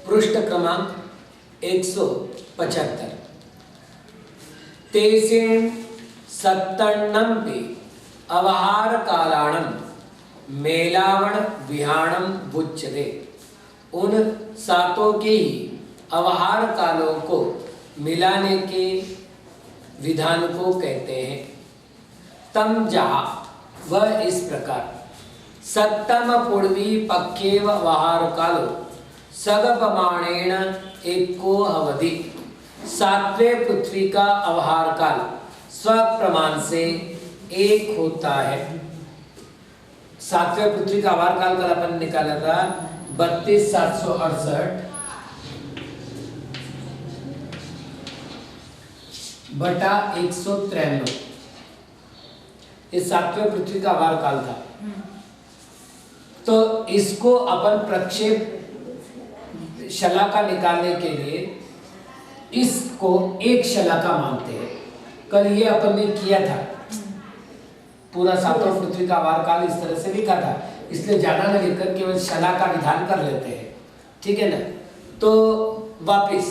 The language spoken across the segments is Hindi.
पृष्ठ क्रमांक 175 तेसिं सत्तन्नम्पि अवहार कालाणम मेलावण विहाणम बुच्यते। उन सातों के ही अवहार कालों को मिलाने के विधान को कहते हैं। तम जहा वह इस प्रकार सप्तम पूर्वी पक्केव अवहार कालो सगपमाणेन एको अवधि। सातवें पृथ्वी का अवहार काल स्व प्रमाण से एक होता है। सातवें पृथ्वी का अवहार काल कल अपन निकाला था 32,768 बटा 193। ये सातवें पृथ्वी का अवहार काल था। तो इसको अपन प्रक्षेप शलाका निकालने के लिए इसको एक शलाका मानते हैं। कल ये अपन ने किया था, पूरा सातवें पृथ्वी का अवहार काल इस तरह से लिखा था, इसलिए ज्यादा न लिखकर केवल शलाका विधान कर लेते हैं, ठीक है ना। तो वापिस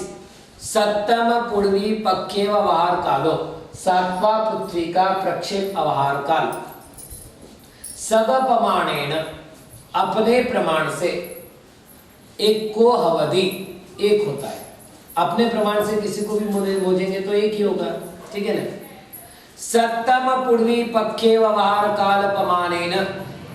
सप्तम पूर्वी पक्केव अवहार कालो सातवां पृथ्वी का प्रक्षेप अवहार काल सगपमाणेन अपने प्रमाण से एक को अवधि एक होता है। अपने प्रमाण से किसी को भी मोजेंगे तो एक ही होगा, ठीक है ना। सप्तम पूर्वी पक्केव अवहार काल पमानेन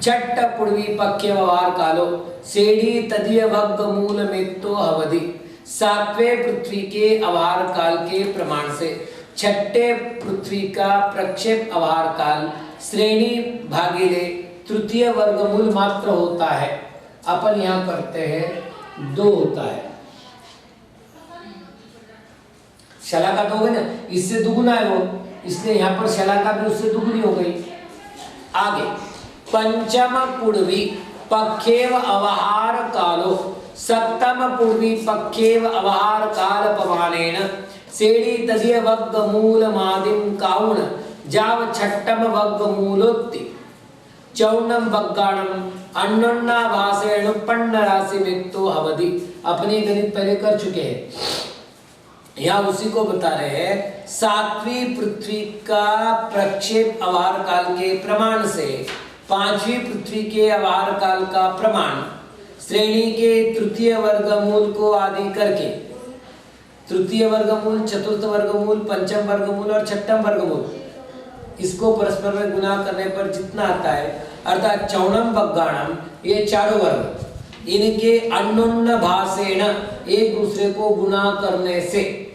छठ पूर्वी पक्केव अवहार कालो सेडी तदीय वग्ग मूल मेत्तो अवधि। सातवें पृथ्वी के अवहार काल के प्रमाण से छठे पृथ्वी का प्रक्षेप अवहार काल श्रेणी भागीले तृतीय वर्गमूल मात्र होता है। अपन यहाँ करते हैं 2 होता है। शलाका तो हो गई ना, इससे दुगुना है वो, इसलिए यहाँ पर शलाका भी उससे दुगुनी हो गई। आगे पंचम पूर्वी पक्केव अवहार कालो सप्तम पूर्वी पक्केव अवहार काल पमानेन सेडी तदीय वग्ग मूल मादिम काउण जाव छठम वग्ग मूलोत्ति चौनम वग्गाणम अन्नोन्ना भासेण पन्न राशि मित्तो अवधि। अपने गणित पहले कर चुके हैं। यहाँ उसी को बता रहे हैं। सातवीं पृथ्वी का प्रक्षेप आभार काल के प्रमाण से पांचवी पृथ्वी के आभार काल का प्रमाण श्रेणी के तृतीय वर्गमूल को आदि करके, तृतीय वर्गमूल, चतुर्थ वर्गमूल, पंचम वर्गमूल और छठम वर्गमूल, इसको परस्पर में गुना करने पर जितना आता है, अर्थात चौणम बग्गाणम, ये चारों वर्ग, इनके अन्योन्य भासेन एक दूसरे को गुना करने से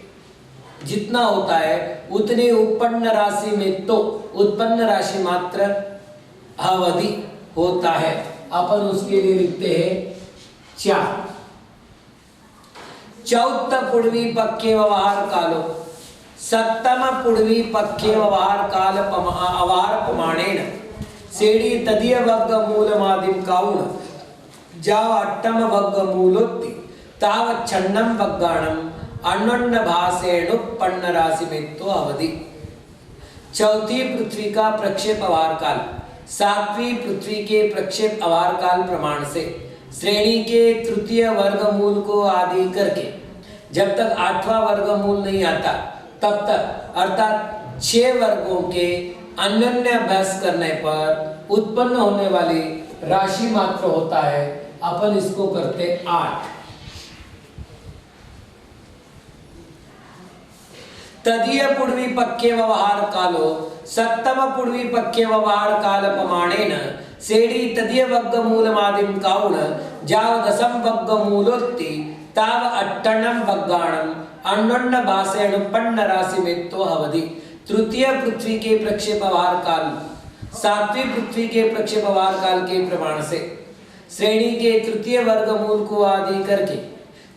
जितना होता है उतनी उत्पन्न राशि में तो उत्पन्न राशि मात्र अवधि होता है। अपन उसके लिए लिखते हैं 4। चौथ पूर्वी पक्के व्यवहार कालो सप्तम पूर्वी पक्के व्यवहार काल अवार प्रमाणेन सेड़ी तदीय वर्ग मूलमादिम काउन जाव अट्टम वर्ग मूलोत्ति ताव छन्नम बग्गाणम अन्योन्य भासेणुपन्न राशि में तो अवधि। चौथी पृथ्वी का प्रक्षेप आभार काल सातवीं पृथ्वी के प्रक्षेप आभार काल प्रमाण से श्रेणी के तृतीय वर्गमूल को आदि करके जब तक आठवां वर्गमूल नहीं आता तब तक, अर्थात 6 वर्गों के अन्योन्य अभ्यास करने पर उत्पन्न होने वाली राशि मात्र होता है। अपन इसको करते 8। तदीय पूर्वी पक्के व्यवहार कालो सप्तम पूर्वी पक्के व्यवहार काल प्रमाणेन सेड़ी तदीय वर्ग मूलमादिम काउन जाव दशम वर्ग मूलोत्ति ताव अट्टणम बग्गाणम अन्योन्य भासेण उत्पन्न राशि में तो अवधि। तृतीय पृथ्वी के प्रक्षेप आभार काल सातवीं पृथ्वी के प्रक्षेप आभार काल के प्रमाण से श्रेणी के तृतीय वर्गमूल को आदि करके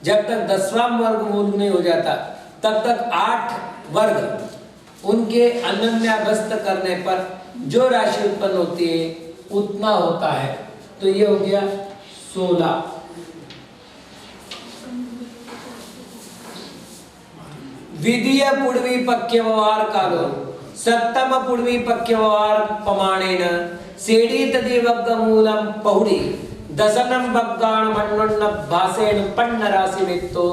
जब तक 10वां वर्गमूल नहीं हो जाता तब तक 8 वर्ग उनके अन्योन्याभ्यस्त करने पर जो राशि उत्पन्न होती है उतना होता है। तो ये हो गया 16। विधीय पूर्वी पक्के व्यवहार कालो सप्तम पूर्वी पक्के व्यवहार प्रमाणेन सेड़ी तदीय वर्ग मूलम पहुड़ी दशनम बग्गाण मन्नन्न भासेण पन्न राशि में तो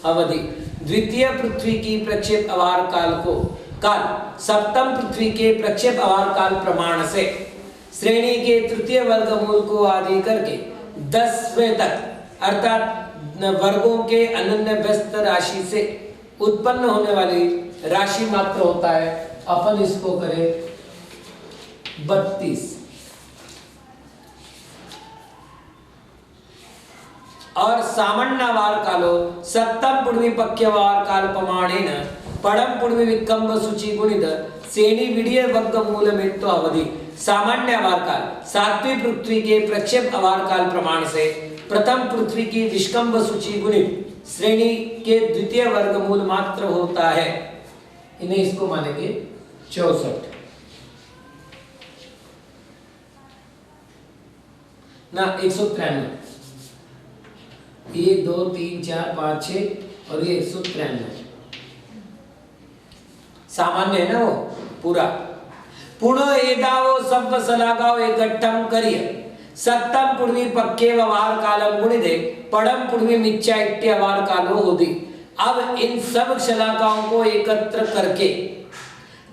अवधि। द्वितीय पृथ्वी की प्रक्षेप आभार काल सप्तम पृथ्वी के प्रक्षेप आभार काल प्रमाण से श्रेणी के तृतीय वर्गमूल को आदि करके 10वें तक, अर्थात वर्गों के अनन्य व्यस्त राशि से उत्पन्न होने वाली राशि मात्र होता है। अपन इसको करें 32। और सामान्य वार कालो सप्तम पूर्वी पक्के वार काल प्रमाणेन पड़म पूर्वी विकम्ब सूची गुणित श्रेणी विडीय वर्ग मूल में तो अवधि। सामान्य वार काल सातवीं पृथ्वी के प्रक्षेप आभार काल प्रमाण से प्रथम पृथ्वी की विष्कम्भ सूची गुणित श्रेणी के द्वितीय वर्गमूल मात्र होता है। इन्हें इसको मानेंगे 64 ना 193। 1 2 3 4 5 6 और ये 193 सामान्य है ना वो पूरा। पुनः एदावो सब सलागाओ एकट्ठम करिए सप्तम पूर्वी पक्के व्यवहार कालम गुणिदे पड़म पूर्वी मिच्चा इट्टे अवार कालो होदी। अब इन सब शलाकाओं को एकत्र करके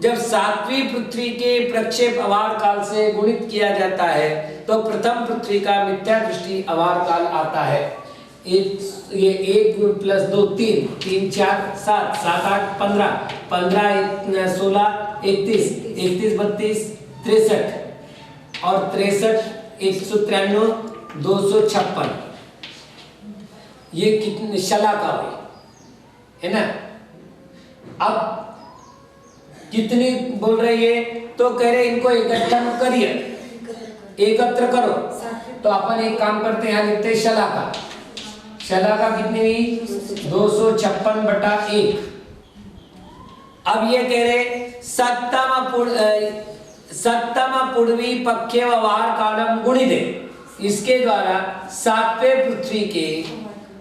जब सातवीं पृथ्वी के प्रक्षेप अवार काल से गुणित किया जाता है तो प्रथम पृथ्वी का मिथ्या दृष्टि अवार काल आता है। ये 1 + 2 3 3 4 7 7 8 15 15 16 31 31 32 63 और 63 193 256 ये कितने शलाका हुई है ना। अब कितनी बोल रही है तो कह रहे इनको इकट्ठा करिए एकत्र करो। तो अपन एक काम करते हैं, यहाँ लिखते हैं शलाका। शलाका कितनी हुई 256/1। अब ये कह रहे सप्तम पूर्वी पक्के व्यवहार कालम गुणिदे, इसके द्वारा सातवें पृथ्वी के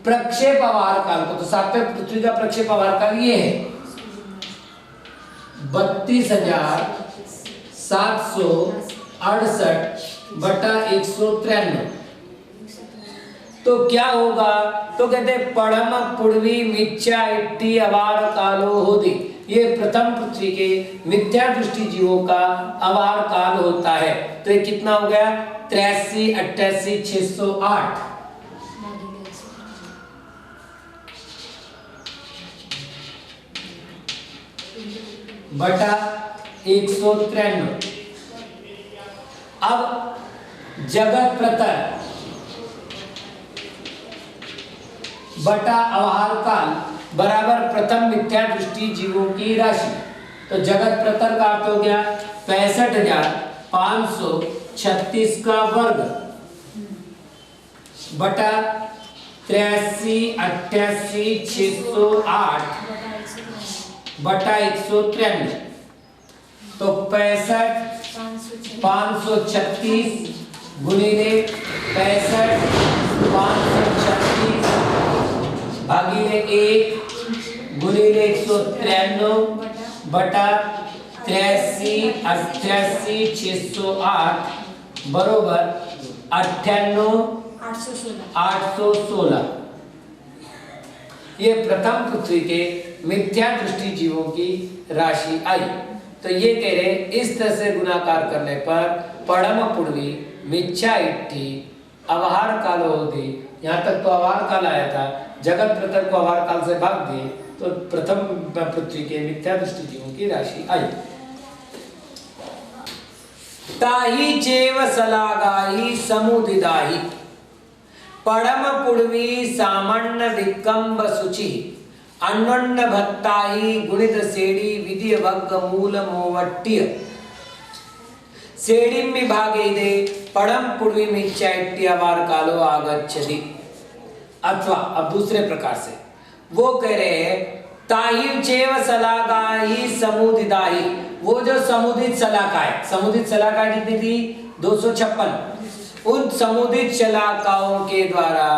प्रक्षेप आभार काल को, तो सातवें पृथ्वी का प्रक्षेप आभार काल ये है 32,768/193। तो क्या होगा? तो कहते हैं पड़म पुड़वी मिथ्या इट्टी अवार कालो होदी। ये प्रथम पृथ्वी के मिथ्या दृष्टि जीवों का अवार काल होता है। तो ये कितना हो गया? 83, 88, 608 बटा 193। अब जगत प्रतर बटा अवहार काल बराबर प्रथम मिथ्या दृष्टि जीवों की राशि। तो जगत प्रतर का अर्थ हो गया 65,536 का वर्ग बटा 83, 88, 608 बटा 193। तो 65,536 गुणिले 65,536 भागीले 1 गुणिले 193 बटा 83, 88, 608 बरोबर 98,816। ये प्रथम पृथ्वी के मिथ्या दृष्टि जीवों की राशि आई। तो ये कह रहे इस तरह से गुणाकार करने पर पड़म पुड़वी मिथ्या इट्ठी अवहार काल होती। यहाँ तक तो अवहार काल आया था, जगत प्रतर को अवहार काल से भाग दिए तो प्रथम पृथ्वी के मिथ्या दृष्टि जीवों की राशि आई। ताही चेव सलागाही समुदिदाही पड़म पुड़वी सामान्य विकम्ब सुचि अन्वन्न भत्ताही गुणित सेड़ी विधि वग्ग मूल मोवट्ट्य सेड़िम विभागे दे पड़म पुड़वी मिथ्याइट्टी अवार कालो आगच्छति। अथवा अब दूसरे प्रकार से वो कह रहे हैं ताही चेव सलागाही समुदिदाही। वो जो समुदित शलाका है, समुदित शलाका कितनी थी? 256। उन समुदित शलाकाओं के द्वारा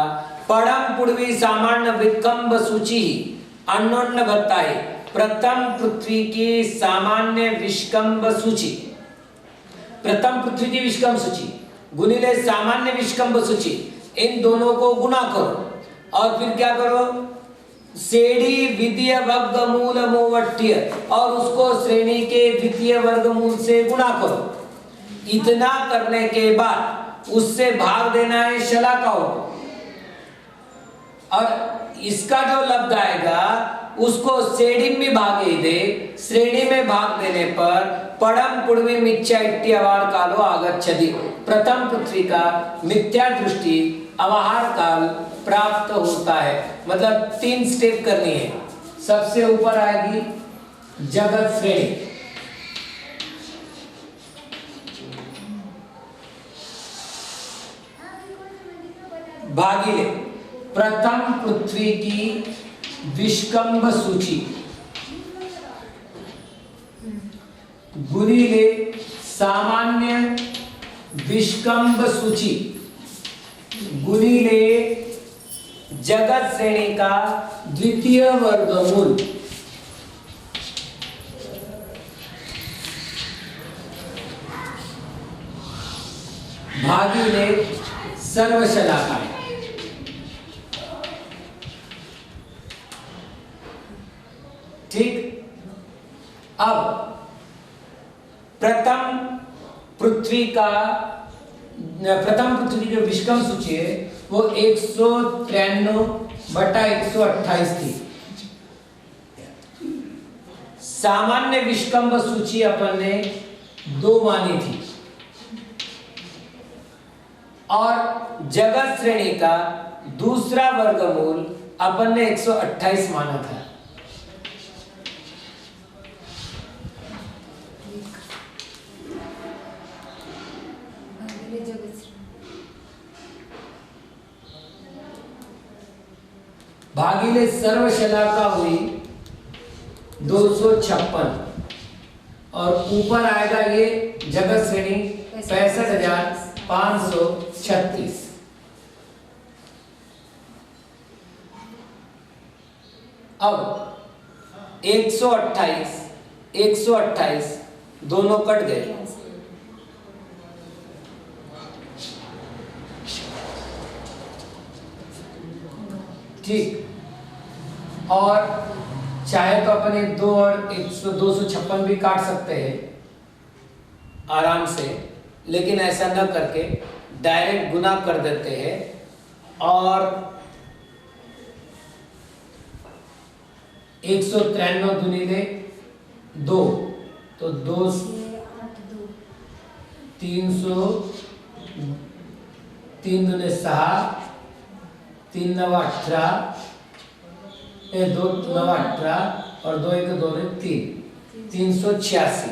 पड़म पुड़वी सामान्य विकम्ब सूची अन्वन्न भत्ताही प्रथम पृथ्वी की सामान्य विष्कम्ब सूची, प्रथम पृथ्वी की विष्कम्ब सूची गुणिले सामान्य विष्कम्ब सूची, इन दोनों को गुणा करो और फिर क्या करो? श्रेणी द्वितीय वर्गमूल मोवट्ट्य और उसको श्रेणी के द्वितीय वर्गमूल से गुणा करो। इतना करने के बाद उससे भाग देना है शलाकाओं को और इसका जो लब्ध आएगा उसको श्रेणी में भागे दे। श्रेणी में भाग देने पर पड़म पुड़वी मिथ्याइट्टी अवार कालो आगच्छति। प्रथम पृथ्वी का मिथ्या दृष्टि अवहार काल प्राप्त होता है। मतलब 3 स्टेप करनी है। सबसे ऊपर आएगी जगत श्रेणी, भागीले प्रथम पृथ्वी की विष्कम्ब सूची गुणिले सामान्य विष्कम्ब सूची गुणिले जगत श्रेणी का द्वितीय वर्गमूल भागीले सर्वशलाकाएं। ठीक। अब प्रथम पृथ्वी की जो विष्कम्ब सूची है वो 193/128 थी। सामान्य विष्कम्ब सूची अपन ने 2 मानी थी और जगत श्रेणी का दूसरा वर्गमूल अपन ने 128 माना था। भागीले सर्वशलाका हुई 256 और ऊपर आएगा ये जगत श्रेणी 65,536। अब 128 दोनों कट गए। ठीक। और चाहे तो अपने 2 और 256 भी काट सकते हैं आराम से, लेकिन ऐसा न करके डायरेक्ट गुना कर देते हैं। और 193 दुनीले 2 तो 2 300 3 दूने 6 3 9 18 2 9 18 और 2 1 2 3 386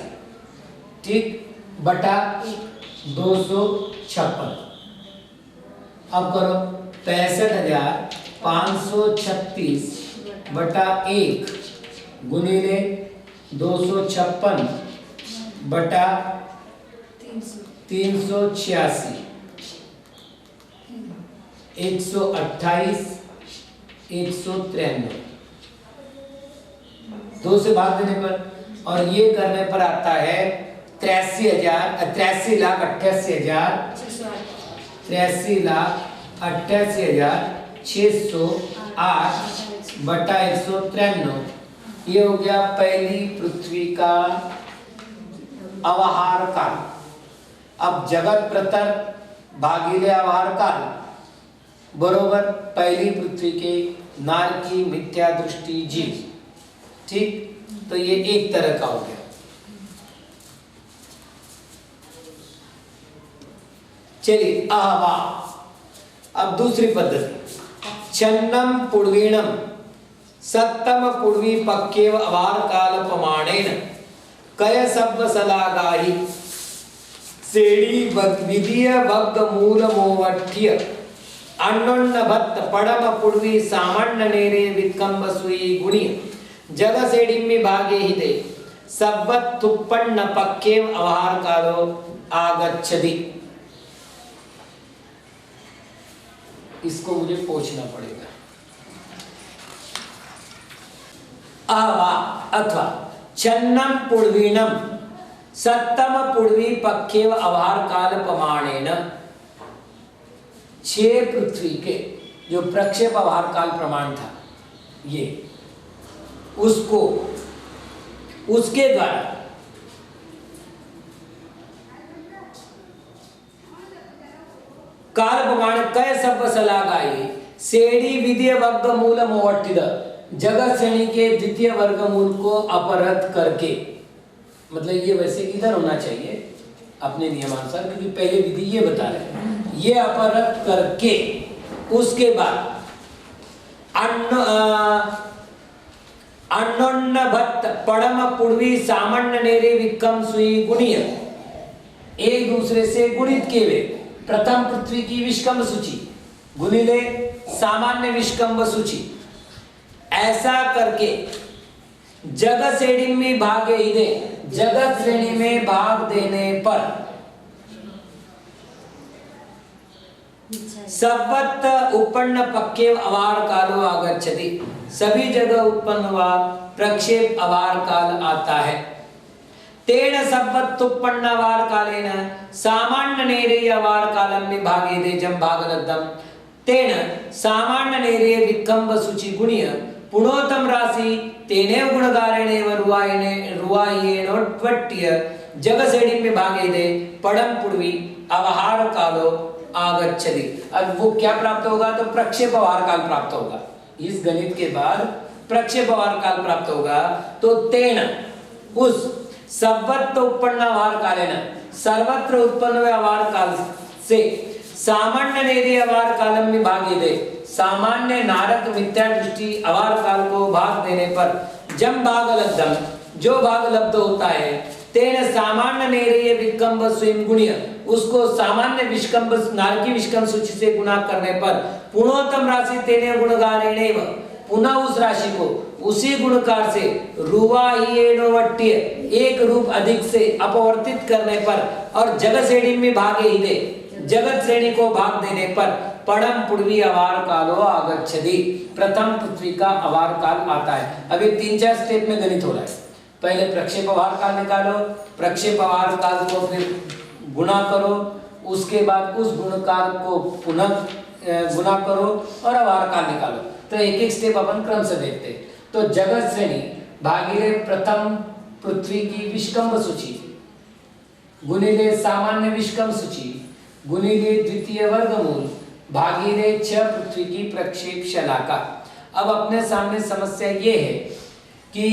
ठीक बटा 256। अब करो 65,536 बटा 1 गुणिले 256 बटा 386 128 193 2 से भाग देने पर, और ये करने पर आता है 83,88,608 बटा 193। ये हो गया पहली पृथ्वी का अवहार काल। अब जगत प्रतर भागीले अवहार काल बरोबर पहली पृथ्वी के नार की मिथ्या दृष्टि जीव। ठीक, तो ये एक तरह का हो गया। चलिए आवा, अब दूसरी पद्धति छन्नम पूर्वीणम सप्तम पूर्वी पक्केव अवार काल प्रमाणेन कय सब्ब सलागाहि सेड़ी विधिय वग्ग मूल मोवठ्य अन्नोन्न भत्त पड़म पूर्वी सामान्य नेरे वित्कंब सुई गुणी जग सेडिम्मि भागे हिते सब्बत तुप्पन्न पक्केव अवार कालो आगच्छति। इसको मुझे पूछना पड़ेगा। आवा अथवा छन्नम पूर्वीणम सप्तम पूर्वी पक्केव अवहार काल प्रमाणेन 6 पृथ्वी के जो प्रक्षेप अवहार काल प्रमाण था ये, उसको उसके द्वारा काल प्रमाण कय सब सलागाई सेड़ी विधि वर्ग मूल मोवट्टिद जगत श्रेणी के द्वितीय वर्गमूल को अपरत करके, मतलब ये वैसे इधर होना चाहिए अपने नियमानुसार, क्योंकि पहले विधि ये बता रहे हैं, ये अपरत करके उसके बाद अन्नोन्न भत्त पड़म पूर्वी सामान्य नेरे विक्रम सुई गुणीय एक दूसरे से गुणित किए हुए प्रथम पृथ्वी की विष्कंभ सूची गुणिले सामान्य विष्कंभ सूची ऐसा करके जगत श्रेणी में भागे ही दे, जगत श्रेणी में भाग देने पर सब्बत उत्पन्न पक्केव अवार कालो आगच्छति, सभी जगह उत्पन्न हुआ प्रक्षेप अवार काल आता है। तेन सब्बत उत्पन्न अवार कालेन सामान्य नेरे अवार कालम में भागे दे जम भागलब्धम तेन सामान्य नेरे विक्रम सूची गुणीय पुणोतम राशि तेने गुणगारेणे रुवायेने रुवायेनोट्वट्य जगसेड़ी में भागे दे पड़म पूर्वी अवहार कालो आगच्छति। अब वो क्या प्राप्त होगा, तो प्रक्षेप अवहार काल प्राप्त होगा। इस गणित के बाद प्रक्षेप अवहार काल प्राप्त होगा। तो तेन उस सर्वत्र उत्पन्न अवहार कालेन सर्वत्र उत्पन्न हुए अवहार काल से सामान्य नेरी अवहार कालम में भागे दे, सामान्य नारक मिथ्या दृष्टि अवहार काल को भाग देने पर जम भाग लब्धम जो भाग लब्ध होता है तेन सामान्य नेरीय विकम्ब स्वयं गुणीय उसको सामान्य विष्कंभ नारकी विष्कंभ सूची से गुणा करने पर पुणोत्तम राशि तेने गुणगारेणेव पुनः उस राशि को उसी गुणकार से रुवायेनोवट्य एक रूप अधिक से अपवर्तित करने पर और जगत श्रेणी में भागे ही दे, जगत श्रेणी को भाग देने पर पड़म पूर्वी अवार कालो आगच्छति, प्रथम पृथ्वी का अवार काल आता है। अभी 3-4 स्टेप में गणित हो रहा है। पहले प्रक्षेप अवार काल निकालो, प्रक्षेप अवार काल को फिर गुणा करो, उसके बाद उस गुणकार को पुनः गुणा करो और अवार काल निकालो। तो एक एक स्टेप अपन क्रम से देखते। तो जगत श्रेणी भागिले प्रथम पृथ्वी की विष्कंभ सूची गुणिले सामान्य विष्कंभ सूची गुणिले द्वितीय वर्गमूल भागिले 6 पृथ्वी की प्रक्षेप शलाका। अब अपने सामने समस्या ये है कि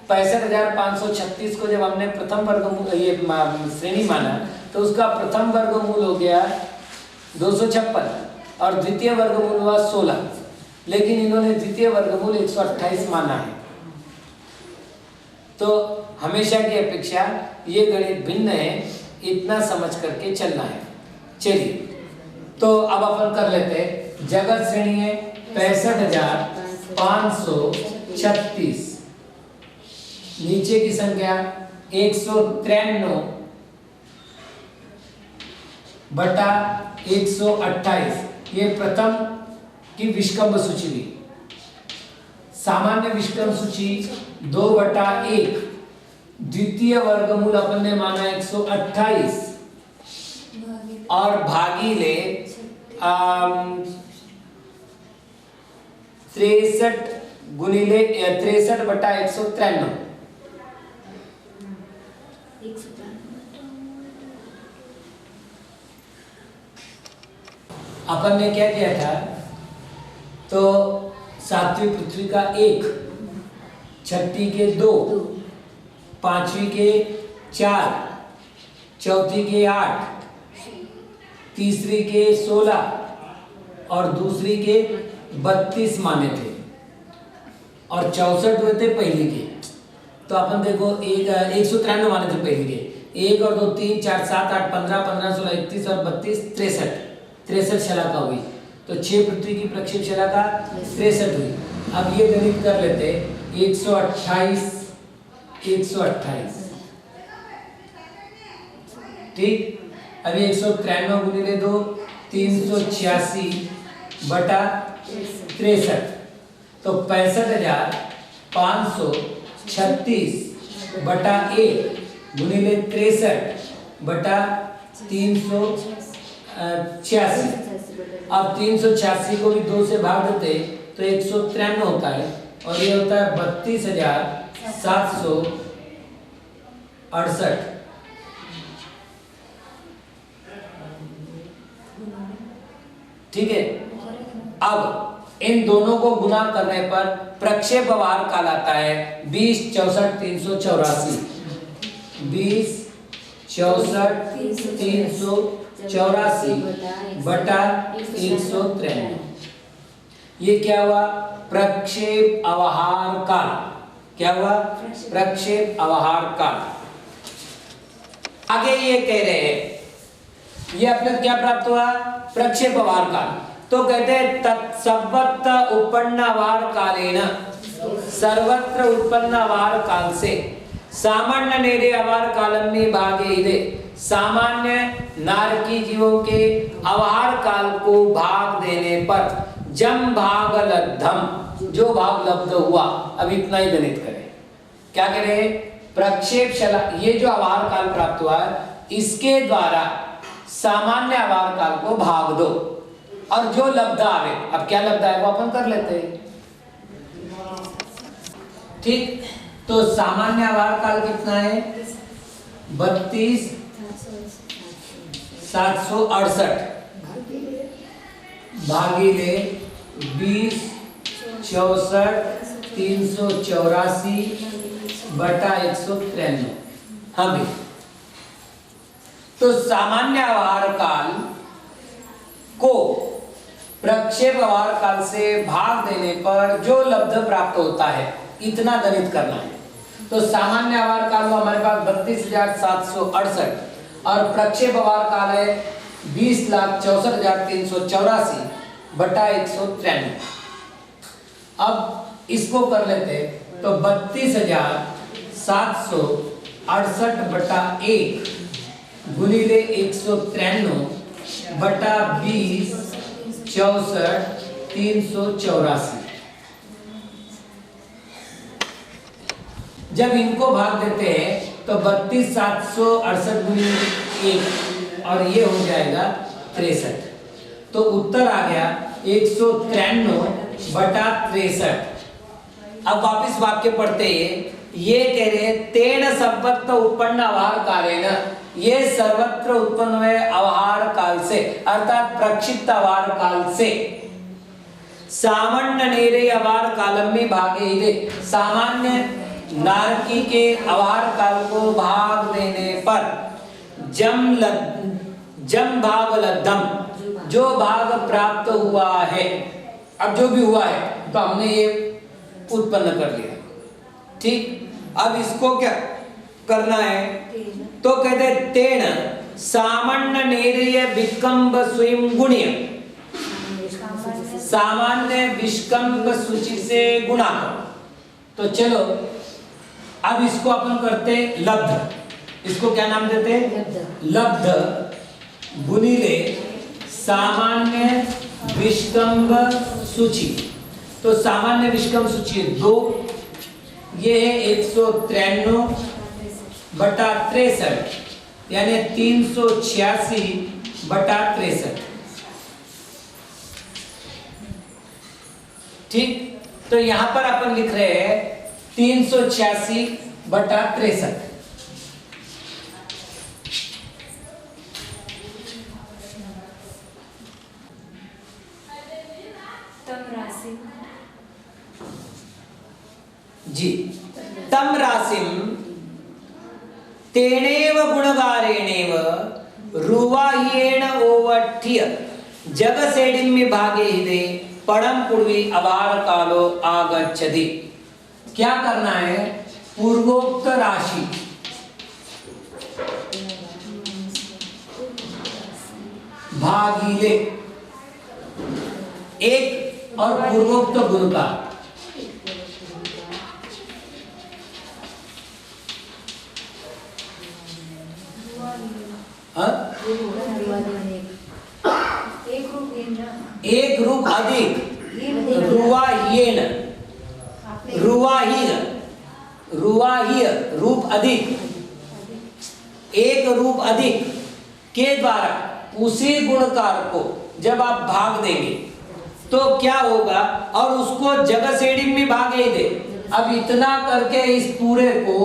65,536 को जब हमने प्रथम वर्गमूल ये श्रेणी माना तो उसका प्रथम वर्गमूल हो गया 256 और द्वितीय वर्गमूल हुआ 16, लेकिन इन्होंने द्वितीय वर्गमूल 128 माना है। तो हमेशा की अपेक्षा ये गणित भिन्न है, इतना समझ करके चलना है। चलिए तो अब अपन कर लेते हैं। जगत श्रेणी है 65,536, नीचे की संख्या 193 बटा 128, ये प्रथम की विष्कंभ सूची हुई। सामान्य विष्कंभ सूची 2/1, द्वितीय वर्गमूल अपन ने माना 128 और भागीले 63 गुणिले 63/193। अपन ने क्या किया था, तो सातवीं पृथ्वी का 1, छठी के 2, पांचवी के 4, चौथी के 8, तीसरी के 16 और दूसरी के 32 माने थे और 64 हुए थे पहली के। तो अपन देखो 193 माने थे पहली के, 1 और 2 3 4 7 8 15 15 16 31 और 32 63 शलाका हुई। तो 6 पृथ्वी की प्रक्षेप शलाका 63 हुई। अब ये गणित कर लेते 128 ठीक। अभी 193 गुणिले 2 386 बटा 63, तो 65,536 बटा 1 गुणिले 63 बटा 386। अब 386 को भी 2 से भाग देते तो 193 होता है और ये होता है 32,768। ठीक है। अब इन दोनों को गुना करने पर प्रक्षेप भार काल आता है 20 64 384, 20 64 384 बटा 193। ये क्या हुआ, प्रक्षेप अवहार काल। क्या हुआ, प्रक्षेप अवहार काल। आगे ये कह रहे हैं, ये अपने क्या प्राप्त हुआ, प्रक्षेप अवहार काल। तो कहते हैं तत्सर्वत्र उत्पन्नवार कालेन, सर्वत्र उत्पन्नवार काल से सामान्य नेरे अवार कालम में भागे इले, सामान्य नारकी जीवों के अवहार काल को भाग देने पर जम भाग लब्धम, जो भाग लब्ध हुआ। अब इतना ही गणित करें। क्या करें, प्रक्षेप शला, ये जो अवहार काल प्राप्त हुआ है इसके द्वारा सामान्य अवहार काल को भाग दो और जो लब्ध आवे, अब क्या लब्ध है वो अपन कर लेते हैं। ठीक। तो सामान्य अवहार काल कितना है, 32,768 भागिले 20 64 384 बटा 193। हाँ भाई, तो सामान्य अवहार काल को प्रक्षेप अवहार काल से भाग देने पर जो लब्ध प्राप्त होता है, इतना गणित करना है। तो सामान्य अवहार काल में हमारे पास 32,768 और प्रक्षेप अवहार काल है 20,64,384 बटा 193। अब इसको कर लेते हैं, तो 32,768 बटा 1 गुणिले 193 बटा 20 64 384। जब इनको भाग देते हैं तो 32,768 गुणिले 1 और ये हो जाएगा 63। तो उत्तर आ गया 193 बटा 63। अब वापस वाक्य पढ़ते हैं, ये कह रहे हैं तेन सर्वत्र उत्पन्न अवहार कालेन, ये सर्वत्र उत्पन्न हुए अवहार काल से अर्थात प्रक्षिप्त अवहार काल से सामान्य नेरे अवहार कालम में भागे दे, सामान्य नारकी के अवहार काल को भाग देने पर जम भाग लब्धम, जो भाग प्राप्त हुआ है, अब जो भी हुआ है तो हमने ये उत्पन्न कर लिया, ठीक। अब इसको क्या करना है, तो कहते तेन सामान्य नेरीय विकम्ब स्वयं गुण्य, सामान्य विष्कम्ब सूची से गुणा करो। तो चलो अब इसको अपन करते लब्ध, इसको क्या नाम देते हैं, लब्ध गुणिले सामान्य विष्कम्ब सूची। तो सामान्य विष्कम्ब सूची 2, ये है 193 बटा 63, यानी 386 बटा 63, ठीक। तो यहां पर अपन लिख रहे हैं 386 बटा 63। जी, तम राशिम तेनेव गुणगारेणेव रुवाह्येन ओवठ्य जगसेडिं में भागे हिदे पड़म पूर्वी अभार कालो आगच्छति। क्या करना है, पूर्वोक्त राशि भागीले एक और पूर्वोक्त गुण का एक रूप अधिक रुवाह्येन, रुवाह्य रूप अधिक, एक रूप अधिक के द्वारा उसी गुणकार को जब आप भाग देंगे तो क्या होगा, और उसको जगत श्रेणी में भागे दे। अब इतना करके इस पूरे को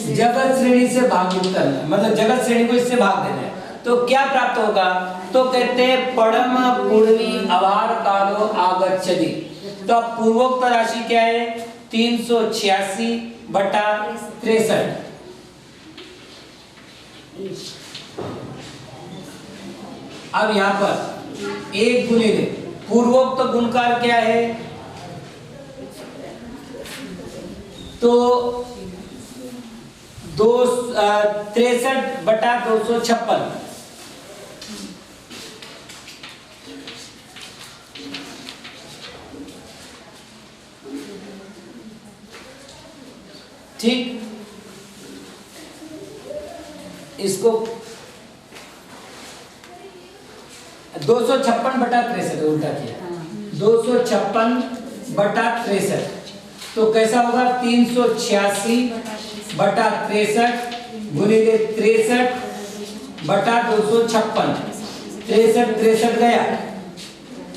जगत श्रेणी से भागित करना, मतलब जगत श्रेणी को इससे भाग देना है, तो क्या प्राप्त होगा, तो कहते हैं पड़म पूर्वी अभार कालो आगच्छति। तो अब पूर्वोक्त राशि क्या है, 386 बटा 63। अब यहां पर एक गुणिले पूर्वोक्त गुणकार क्या है, तो 63 बटा 256, ठीक। इसको 256 बटा 63 उल्टा किया, 256 बटा 63, तो कैसा होगा, 386 बटा 63 गुणिले 63 बटा 256, 63 गया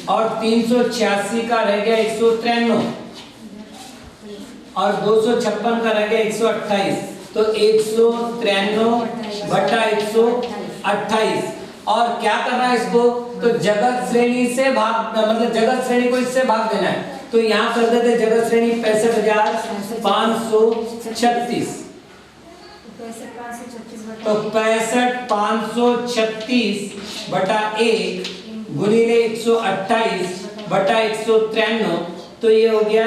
और 386 का रह गया 193 और 256 का रह गया 128, तो 193 बटा 128। और क्या करना है इसको, तो जगत श्रेणी से भाग, मतलब जगत श्रेणी को इससे भाग देना है। तो यहाँ कर देते जगत श्रेणी 65,536, तो 65,536 बटा 1 गुणिले 128 बटा 193, तो ये हो गया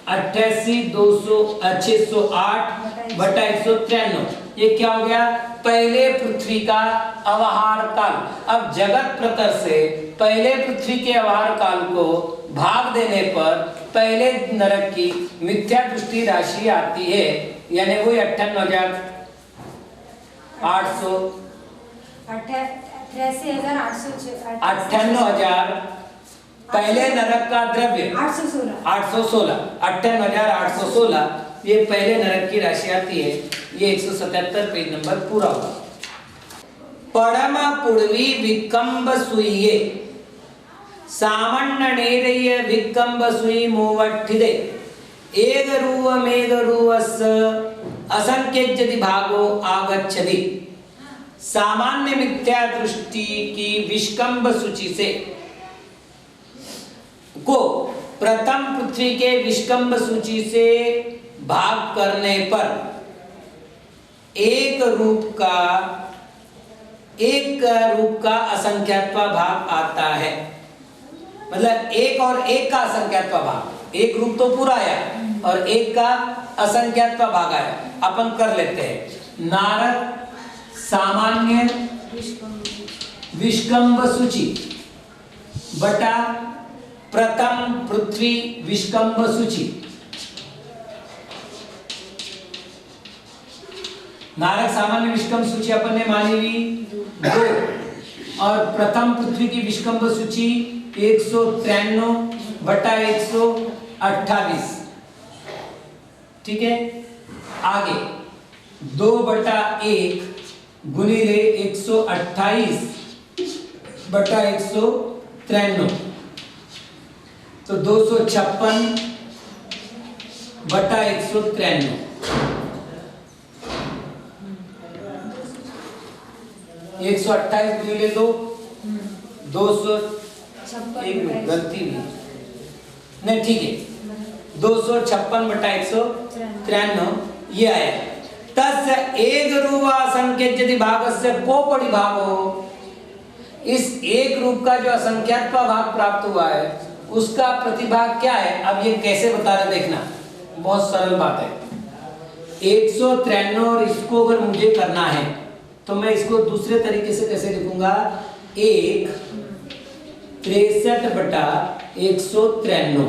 88,208 बटा 193। ये क्या हो गया, पहले पृथ्वी का अवहार काल। अब जगत प्रकर से पहले पृथ्वी के अवहार काल को भाग देने पर पहले नरक की मिथ्या दृष्टि राशि आती है, यानी वो 58,800 पहले नरक का द्रव्य 816 58,816, ये पहले नरक की राशि आती है। ये 177 पेज नंबर पूरा हुआ। पड़म पूर्वी विकम्ब सुइये, सामण्णनेरय्य विक्कम्ब सुई मूवट्ठिदे एगरूव मेगरूवस्स असंख्यज्यति भागो आगच्छति। सामान्य मिथ्या दृष्टि की विष्कम्भ सूची से को प्रथम पृथ्वी के विष्कम्भ सूची से भाग करने पर एक रूप का असंख्यात्वा भाग आता है। मतलब एक और एक का असंख्यात्वा भाग, एक रूप तो पूरा आया और एक का असंख्यात्वा भाग आया। अपन कर लेते हैं। नारद सामान्य विष्कम्भ सूची बटा प्रथम पृथ्वी विष्कम्भ सूची। नारद सामान्य विष्कम्भ सूची अपन ने मानी हुई 2 और प्रथम पृथ्वी की विष्कम्भ सूची 193 बटा 128। ठीक है, आगे 2 बटा 1 गुणिले 128 बटा 193 तो 256 बटा 193। 128 गुणिले 2 200 एक गलती भी नहीं, ठीक है 256 बटा 193 ये आया। तस्य एक रूपा असंख्यज्यति भागस्य को परिभागो। इस एक रूप का जो असंख्यात्वा भाग प्राप्त हुआ है उसका प्रतिभाग क्या है। अब ये कैसे बता रहे देखना, बहुत सरल बात है। 193 और इसको अगर मुझे करना है तो मैं इसको दूसरे तरीके से कैसे लिखूंगा, 1 63 बटा 193।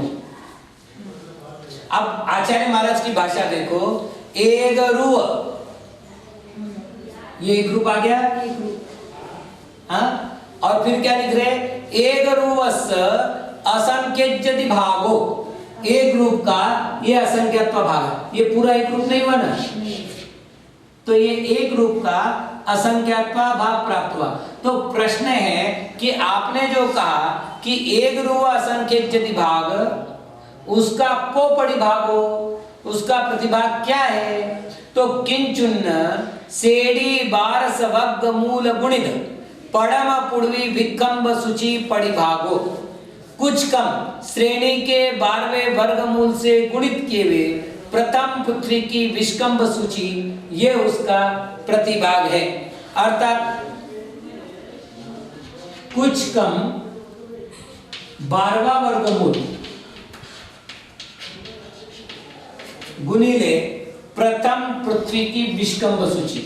अब आचार्य महाराज की भाषा देखो, एक रूप, ये एक रूप आ गया। हाँ, और फिर क्या लिख रहे, एक रूपस्य असंख्यज्यति भागो। एक रूप का ये असंख्यात्वा भाग, ये पूरा एक रूप नहीं हुआ ना, तो ये एक रूप का असंख्यात्वा भाग प्राप्त हुआ। तो प्रश्न है कि आपने जो कहा कि एक रूप असंख्यज्यति भाग, उसका को परिभागो, उसका प्रतिभाग क्या है। तो किंचुन सेडी बारस वग्ग मूल गुणित पड़म पुड़वी विकम्ब सूची परिभागो। कुछ कम श्रेणी के 12वें वर्गमूल से गुणित किए हुए प्रथम पृथ्वी की विष्कम्भ सूची, ये उसका प्रतिभाग है। अर्थात कुछ कम 12वां वर्गमूल गुणिले प्रथम पृथ्वी की विष्कम्भ सूची।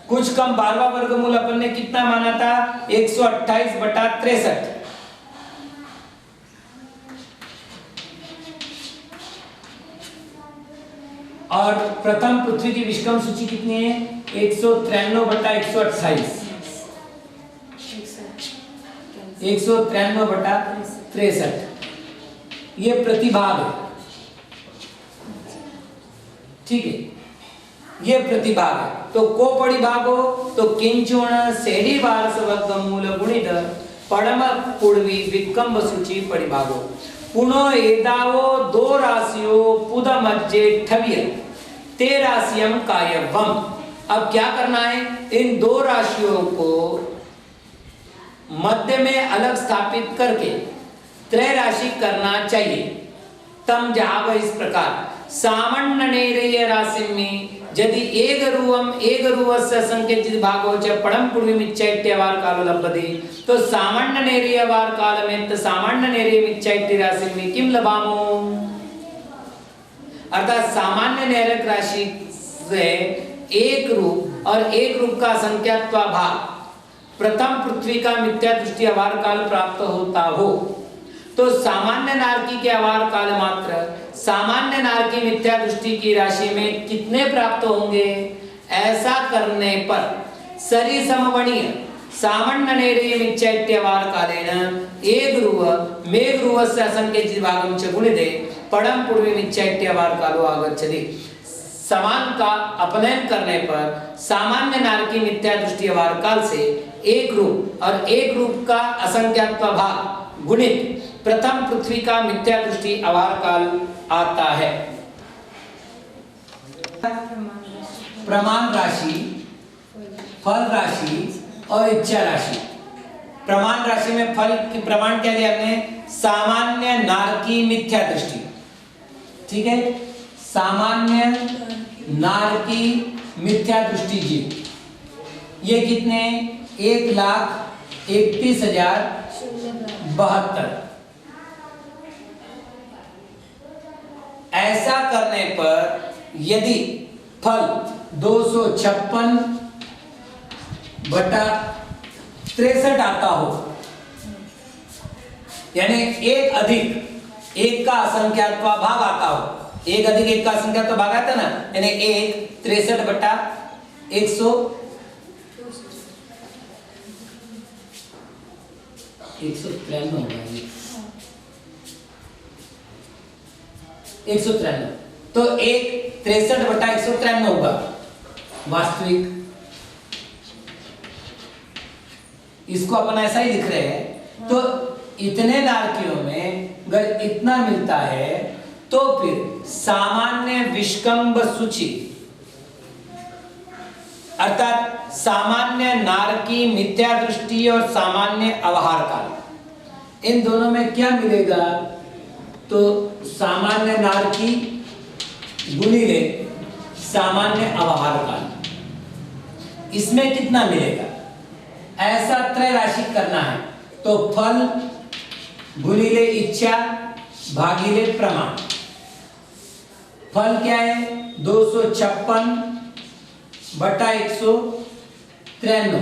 कुछ कम 12वां वर्गमूल अपन ने कितना माना था, 128 बटा 63। और प्रथम पृथ्वी की विष्कम्भ सूची कितनी है, 193 बटा 128। 193 बटा 63 ये प्रतिभाग है। ठीक है, ये प्रतिभाग है। तो को परिभागो, तो किंचुण सेडी वारस वर्गमूल गुणित पड़म पुड़वी विकम्भ सूची परिभागो। पुनः एदावो 2 राशियों पुद मज्जे ठव्य ते राशियम कायवम। अब क्या करना है, इन 2 राशियों को मध्य में अलग स्थापित करके त्रय राशि करना चाहिए। तम जाव इस प्रकार सामण्णनेरय्य राशि में यदि एक रूपस्य संख्यज्यति भागो च पड़म पुड़वीमिच्छैट्यवार कालो लभ्यते। तो सामण्णनेरय्य वार काल में तो सामण्णनेरय्यमिच्छैट्य राशि में किम लभामो। अर्थात सामान्य नेरक राशि से एक रूप और एक रूप का संख्यात्वा भाग प्रथम पृथ्वी का मिथ्या दृष्टि अवार काल प्राप्त होता हो, तो सामान्य नारकी के अवार काल मात्र सामान्य नारकी मिथ्या दृष्टि की राशि में कितने प्राप्त होंगे। ऐसा करने पर सरी समवणीय सामण्णनेरय्यमिच्छैट्यवार कालेन एक रूप मेघ रूपस्य असंख्यज्यति भागं च गुणिते पड़म पुड़वीमिच्छैट्यवार कालो आगच्छति। समान का अपनयन करने पर सामान्य नारकी मिथ्या दृष्टि अभाव काल से एक रूप और एक रूप का असंख्यात्व भाग गुणित प्रथम पृथ्वी का मिथ्या दृष्टि अभाव काल आता है। प्रमाण राशि, फल राशि और इच्छा राशि। प्रमाण राशि में फल की प्रमाण क्या लिया हमने? सामान्य नारकी मिथ्या दृष्टि, ठीक है, सामान्य नारकी मिथ्या दृष्टि जीव। ये कितने? 1,31,072। ऐसा करने पर यदि फल 256/63 आता हो, यानी एक अधिक एक का असंख्यात्व भाग आता हो, एक अधिक एक का असंख्यात्व भाग आता ना, यानी 1 193 तो 1 63/193 होगा वास्तविक। इसको अपन ऐसा ही लिख रहे हैं। तो इतने नारकियों में अगर इतना मिलता है तो फिर सामान्य विष्कंभ सूची अर्थात सामान्य नारकी मिथ्या दृष्टि और सामान्य अवहार काल, इन दोनों में क्या मिलेगा? तो सामान्य नारकी गुणिले सामान्य अवहार काल, इसमें कितना मिलेगा? ऐसा त्रैराशिक करना है तो फल गुणिले इच्छा भागिले प्रमाण। फल क्या है? 256/193।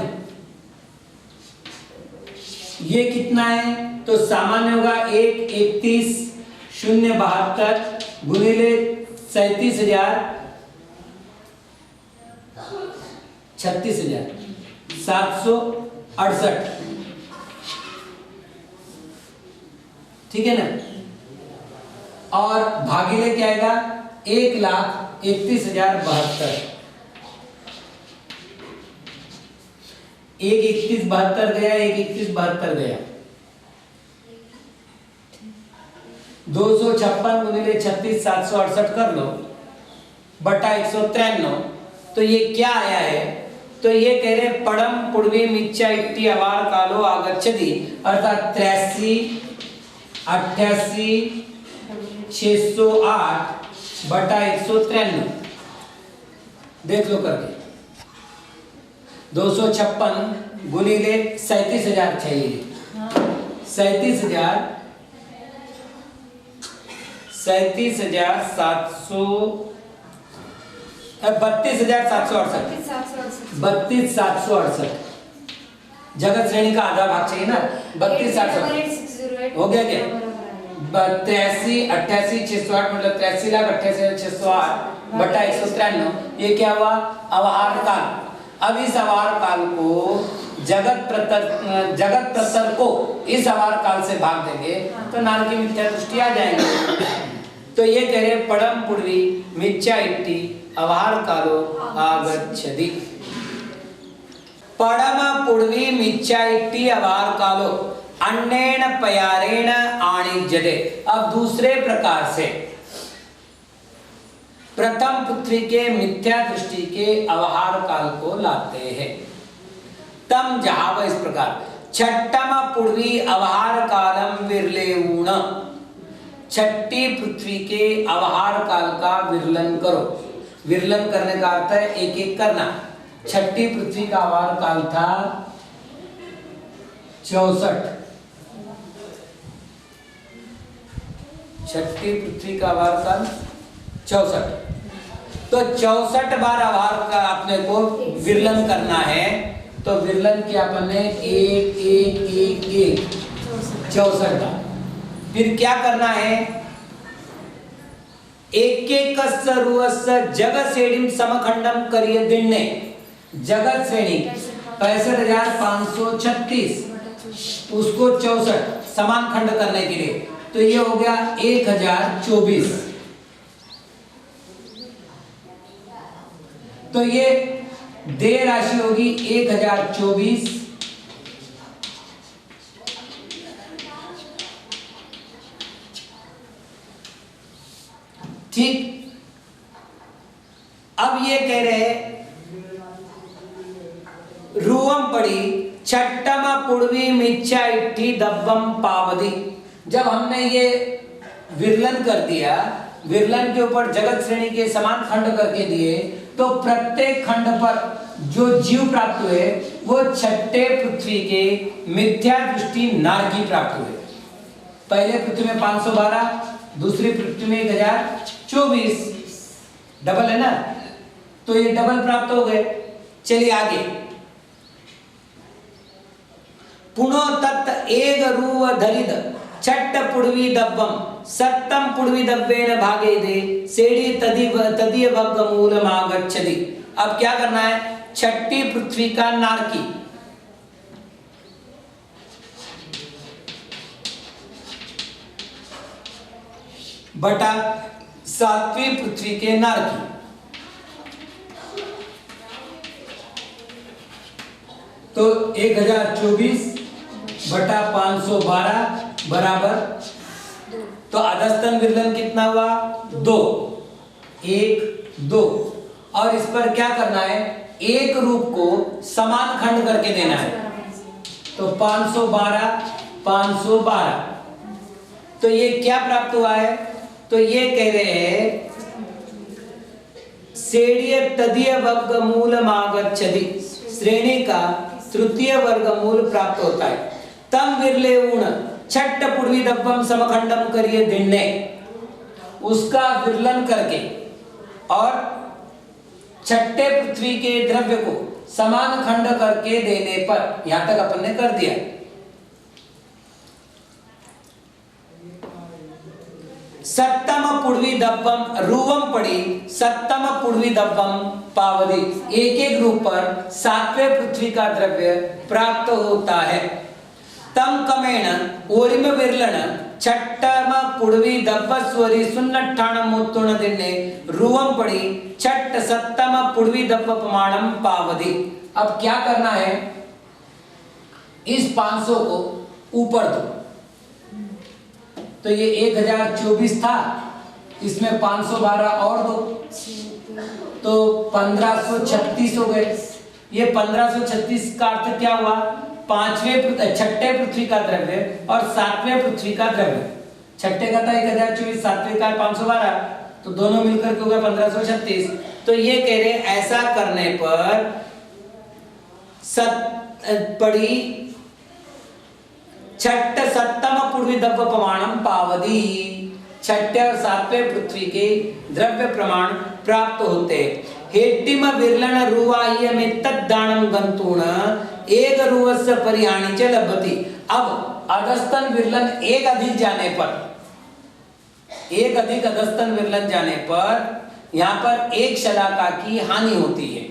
ये कितना है? तो सामान्य होगा 1,31,072 गुणिले 36,768, ठीक है ना, और भागिले क्या आएगा? 1,31,072। 1,31,72 गया, 1,31,72 गया। 256 गुणिले 36,768 कर लो बटा 193। तो ये क्या आया है? तो ये कह रहे पड़म पुड़वी मिच्चा इट्टी अवार कालो आगच्छति, अर्थात 83, 88, 608/193। देख लो करके। 256 गुणिले 37,000 चाहिए, 37,000 32,768 जगत श्रेणी का आधा भाग चाहिए ना, 32,768 हो गया क्या? 83, 88, 608 मतलब 83,88,608/193। ये क्या हुआ? अवहार काल। अब इस अवहार काल को जगत प्रतर को इस अवहार काल से भाग देंगे तो नारकी मिथ्या दृष्टि आ जाएंगे। तो ये कह रहे पड़म पुड़वी मिच्चा इट्टी अवहार कालो आगच्छति। पड़म पुड़वी मिच्चा इट्टी अवहार कालो अन्नेन पयारेण आणिज्यते। अब दूसरे प्रकार से प्रथम पृथ्वी के मिथ्या दृष्टि के अवहार काल को लाते हैं। तम जहाव इस प्रकार छठम पुड़वी अवहार कालम विरलेऊण। छठी पृथ्वी के अवहार काल का विरलन करो। विरलन करने का अर्थ है एक एक करना। छठी पृथ्वी का अवहार काल था 64। छठी पृथ्वी का अवहार काल 64। तो 64 बार अवहार का अपने को विरलन करना है। तो विरलन किया अपन ने 1 1 1 1 64 बार। फिर क्या करना है? एक एक जगत श्रेणी समखंडम करिए दिने। जगत श्रेणी 65,536 उसको 64 समान खंड करने के लिए, तो ये हो गया 1024। तो ये देय राशि होगी 1024। ठीक, अब ये कह रहे रूवम पड़ी छट्टम पुड़वी मिच्छा इट्ठी दब्बम पावदी। जब हमने ये विरलन कर दिया, विरलन के ऊपर जगत श्रेणी के समान खंड करके दिए, तो प्रत्येक खंड पर जो जीव प्राप्त हुए वो छठे पृथ्वी के मिथ्या दृष्टि नारकी प्राप्त हुए। पहले पृथ्वी में 512, दूसरी पृथ्वी में 1024, डबल है ना, तो ये डबल प्राप्त हो गए। चलिए आगे, पुनः तत् एक रूव धरिद छट्ट पुड़वी दब्बम सत्तम पुड़वी दब्बेन भागे दे सेड़ी तदीय भग्ग मूलम आगच्छति। अब क्या करना है, छठी पृथ्वी का नारकी बटा सातवीं पृथ्वी के नारकी, तो 1024 बटा 512 बराबर, तो अधस्तन विरलन कितना हुआ 2, 1 2। और इस पर क्या करना है, एक रूप को समान खंड करके देना है, तो 512 512। तो ये क्या प्राप्त हुआ है, तो ये कह रहे हैं सेड़ीय तदीय वर्गमूल मागच्छति, श्रेणी का तृतीय वर्गमूल प्राप्त होता है। तम विरले ऊण छट्ट पुड़वी दब्बम समखंडम करिए दिन्ने, उसका विरलन करके और छठे पृथ्वी के द्रव्य को समान खंड करके देने पर, यहां तक अपन ने कर दिया। सत्तम पुड़वी दब्बम रूवम पड़ी सत्तम पुड़वी दब्बम पावदी, एक एक रूप पर सातवें पृथ्वी का द्रव्य प्राप्त होता है। तम कमेण ओरिम विरलन छट्टम पुड़वी दब्बस्वरी सुन्नट्ठाण मुत्तुण दिन्ने रूवम पड़ी छट्ट सत्तम पुड़वी दब्ब प्रमाणम पावदी। अब क्या करना है, इस 500 को ऊपर दो, तो ये 1024 था, इसमें 512 और दो, तो 1536 हो गए। ये 1536 का अर्थ क्या हुआ, छठे पृथ्वी का द्रव्य और सातवें पृथ्वी का द्रव्य। छठे का था 1024, सातवें का 512, तो दोनों मिलकर के हो गया 1536। तो ये कह रहे ऐसा करने पर पड़ी छठ सत्तम पूर्वी दब्ब प्रमाणम पावदी, छठे और सातवें पृथ्वी के द्रव्य प्रमाण प्राप्त होते। हेट्टिम विरलन रुवाह्य में तद्दानम गंतूण एक रुवस्य परिहानि च लभति। अब अधस्तन विरलन एक अधिक जाने पर, एक अधिक अधस्तन विरलन जाने पर यहाँ पर एक शलाका की हानि होती है।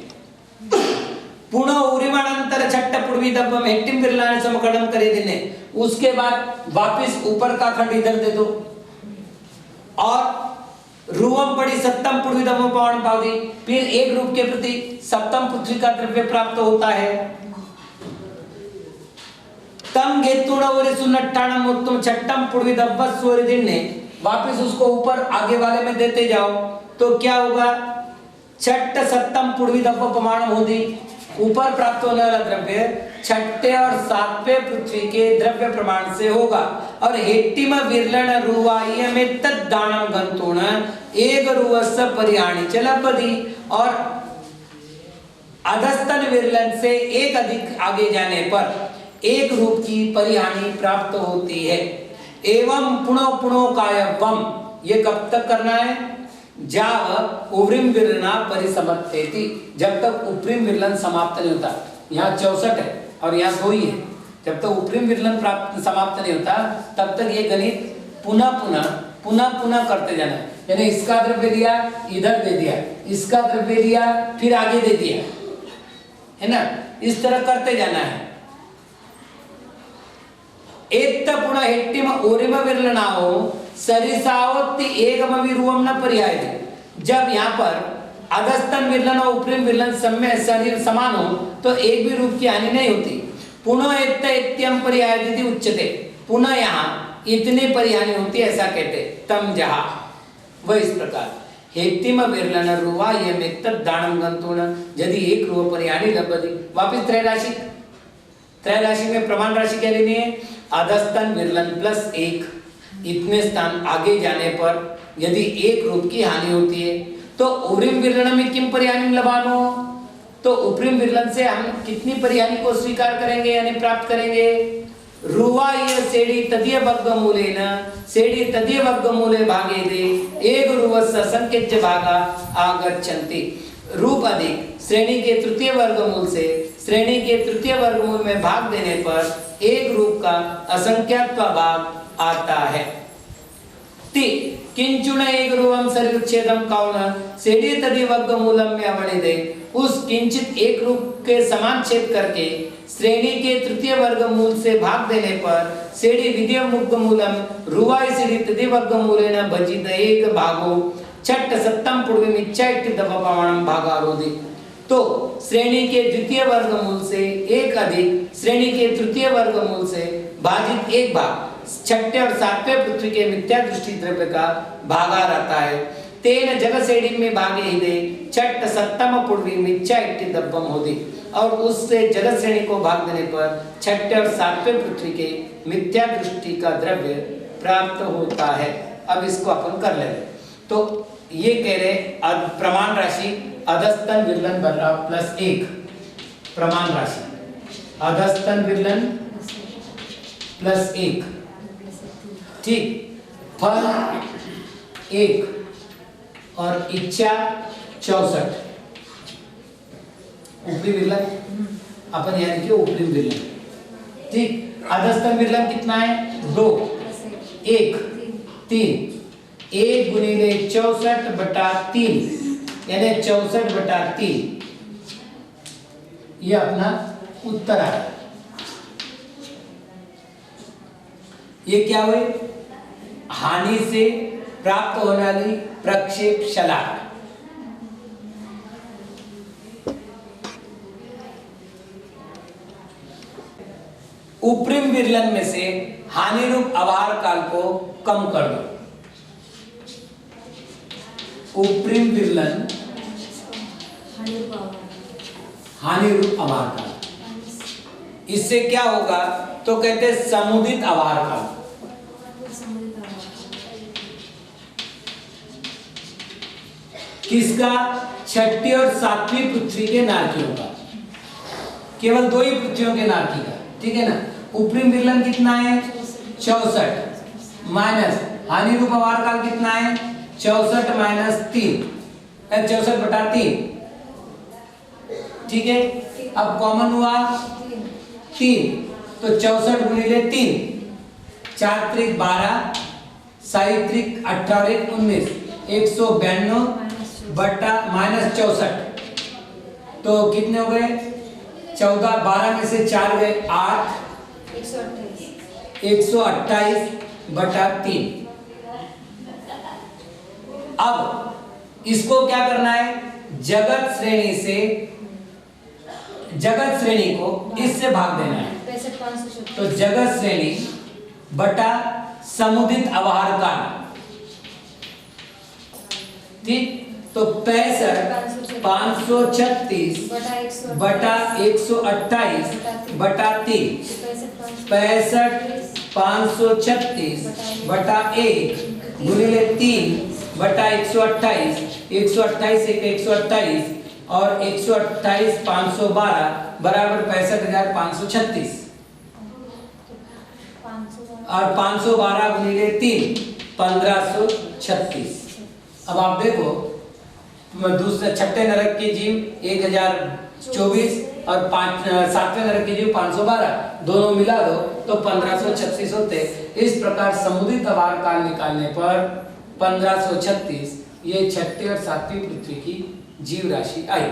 पुनः उरिमानंतर छट्ट पूर्वी दब्बम हेट्टिम विरलाने समकड़म करे दिने, उसके बाद वापस ऊपर का खंड इधर दे दो और रूवम पड़ी सप्तम पूर्वी दब्बम पावन पावदी, फिर एक रूप के प्रति सप्तम पृथ्वी का द्रव्य प्राप्त होता है। तम गेतुण और सुन्नट्ठाणम उत्तम छट्टम पूर्वी दब्बस्वरी दिने, वापस उसको ऊपर आगे वाले में देते जाओ, तो क्या होगा, छट्ट सप्तम पूर्वी दब्ब प्रमाणम होती, ऊपर प्राप्त होने वाला द्रव्य छठे और सातवें पृथ्वी के द्रव्य प्रमाण से होगा। और हेट्टिम विरलन रुवाह्य में तद्दानम गंतुण एक रुवस्य परिहानि च लभति, और अधस्तन विरलन से एक अधिक आगे जाने पर एक रूप की परिहानि प्राप्त होती है। एवं पुनो पुनो कायवम, ये कब तक करना है, जाव उवरिम विरलना परिसमत्तेति, जब तक उपरिम विरलन समाप्त नहीं होता। यहाँ 64 है और यहाँ 2 ही है, जब तक उपरिम विरलन प्राप्त समाप्त नहीं होता तब तक ये गणित पुनः पुनः करते जाना है। यानी इसका द्रव्य लिया इधर दे दिया, इसका द्रव्य लिया फिर आगे दे दिया, है ना, इस तरह करते जाना है। एक पुनः हेट्टिम ओरिम विरलनाओ सरिसावत्ति एकम विरुवम न पर्याय। जब यहाँ पर अधस्तन विरलन और उपरिम विरलन सब में शरीर समान हो तो एक भी रूप की हानि नहीं होती। पुनः इत्यम परिहायति उच्यते, पुनः यहाँ इतने परिहानि होती है ऐसा कहते। तम जहा वह इस प्रकार हेक्तिम विरलन रुवा यम एक दानम गंतुण यदि एक रुव परिहानि लभ्यति। वापिस त्रय राशि में प्रमाण राशि क्या लेनी है? अधस्तन विरलन प्लस एक, इतने स्थान आगे जाने पर यदि एक रूप की हानि होती है तो उपरिम विरलन में किम परिहानि लभानो, तो उपरिम विरलन से हम कितनी परिहानि को स्वीकार करेंगे यानी प्राप्त करेंगे? रुवाय सेडी तदीय वर्गमूलेन सेडी तदीय वर्गमूले भागे दे एक रुवस्य असंख्य भागा आगच्छन्ति। रूप अधिक श्रेणी के तृतीय वर्गमूल से श्रेणी के तृतीय वर्गमूल में भाग देने पर एक रूप का असंख्यात्व भाग आता है। किंचुन एक रूपम शरीर छेदम कौन सेडी तदीय वर्गमूलम में अवणिदे, उस किंचित एक रूप के समान छेद करके श्रेणी के तृतीय वर्गमूल से भाग देने पर सेडी विद्य वर्गमूलम रुवाय सेडी तदीय वर्गमूलेन भजित एक भागो छठ सप्तम पूर्व मिच्छा इति दवपवणम भागारोधि। तो श्रेणी के द्वितीय वर्गमूल से एक अधिक श्रेणी के तृतीय वर्गमूल से भाजित एक भाग छठे और सातवें पृथ्वी के मिथ्या दृष्टि द्रव्य का भागा रहता है। तेन जगत श्रेणी में भागे ही दे छठ सप्तम पूर्वी मिच्छा इति दब्बम होती, और उससे जगत श्रेणी को भाग देने पर छठे और सातवें पृथ्वी के मिथ्या दृष्टि का द्रव्य प्राप्त होता है। अब इसको अपन कर लेंगे। तो ये कह रहे प्रमाण राशि अधस्तन विरलन बन रहा प्लस एक, प्रमाण राशि अधस्तन विरलन प्लस एक, ठीक, फल एक और इच्छा 64, ऊपरी विरलन अपन यानी कि ऊपरी विरलन, ठीक। अधस्तन विरलन कितना है? 2 1 3, 1 गुणिले 64/3 यानी 64/3, ये अपना उत्तर आ रहा। ये क्या हुए? हानि से प्राप्त होने वाली प्रक्षेप शलाका। उपरिम विरलन में से हानि रूप आभार काल को कम कर दो। उपरिम विरलन हानि रूप आभार काल, इससे क्या होगा? तो कहते हैं समुदित आभार काल। किसका? छठी और सातवीं पृथ्वी के नारकियों का, केवल 2 ही पृथ्वियों के नारकी का, ठीक है ना। उपरिम विरलन कितना है? 64 माइनस हानि रूप आभार काल कितना है? 64 माइनस 3 64/3, ठीक है। अब कॉमन हुआ 3, तो 64 गुणिले 3, 4 त्रिक 12, 7 त्रिक 18, 19, 192 बटा माइनस 64, तो कितने हो गए? 14, 12 में से 4 गए 8, 128/3। अब इसको क्या करना है? जगत श्रेणी को इससे भाग देना है। तो जगत श्रेणी बटा समुदित आभार काल, ठीक। तो 65 536 बटा 128/3, 65 536 बटा 1 गुणिले 3/128, 128 1 128 और 128 512 बराबर 65,536 और 512 गुणिले 3 1536। अब आप देखो दूसरे छठे नरक के जीव 1024 और 7वें नरक के जीव 512, दोनों मिला दो तो 1536 होते। इस प्रकार समुदित आभार काल निकालने पर 1536 ये छठे और सातवीं पृथ्वी की जीव राशि आई।